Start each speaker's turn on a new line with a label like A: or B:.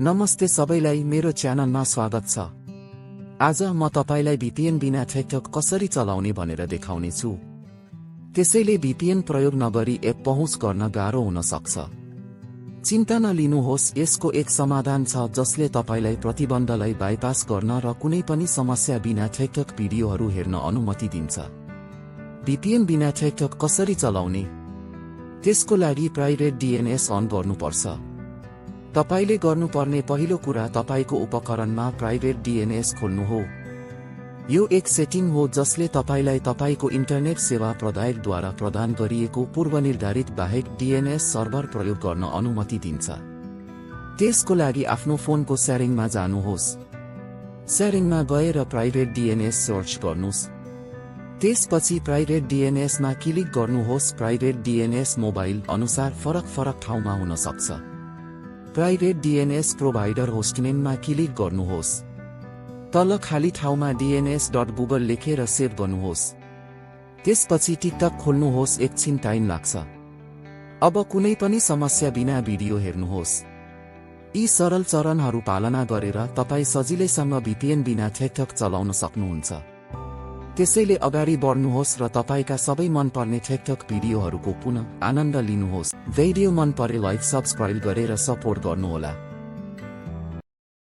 A: नमस्ते सबैलाई मेरो च्यानलमा स्वागत छ। आज म तपाईलाई VPN बिना टिकटक कसरी चलाउने भनेर देखाउने छु। त्यसैले VPN प्रयोग नगरी एप पहुँच गर्न गाह्रो हुन सक्छ। चिन्ता नलिनुहोस्, यसको एक समाधान छ जसले तपाईलाई प्रतिबन्धलाई बाइपास गर्न र कुनै पनि समस्या बिना टिकटक भिडियोहरू हेर्न अनुमति दिन्छ। VPN बिना टिकटक कसरी चलाउने? त्यसको लागि प्राइभेट DNS अन गर्नुपर्छ। तपाईले गर्नुपर्ने पहिलो कुरा तपाईको उपकरणमा प्राइभेट DNS खोल्नु हो। यो एक सेटिङ हो जसले तपाईलाई तपाईको इन्टरनेट सेवा प्रदायकद्वारा प्रदान गरिएको पूर्वनिर्धारित बाहेक DNS सर्भर प्रयोग गर्न अनुमति दिन्छ। त्यसको लागि आफ्नो फोनको सेटिङमा जानुहोस्। सेटिङमा गएर प्राइभेट DNS सर्च गर्नुस्। त्यसपछि प्राइभेट DNS मा क्लिक गर्नुहोस्। प्राइभेट DNS मोबाइल अनुसार फरक ठाउँमा हुन सक्छ। प्राइभेट DNS प्रोवाइडर होस्टनेममा क्लिक गर्नुहोस्। तल खाली ठाउँमा dns.google लेखेर सेभ गर्नुहोस्। त्यसपछि टिकटक खोल्नुहोस्। एकछिन टाइम लाग्छ। अब कुनै पनि समस्या बिना भिडियो हेर्नुहोस्। यी सरल चरणहरू पालना गरेर तपाई सजिलैसँग VPN बिना टिकटक चलाउन सक्नुहुन्छ। त्यसैले अगाडि बढ्नुहोस् र तपाईका सबै मनपर्ने टिकटक भिडियोहरूको पुनः आनन्द लिनुहोस्। भिडियो मन परे लाइक सब्स्क्राइब गरेर सपोर्ट गर्नुहोला।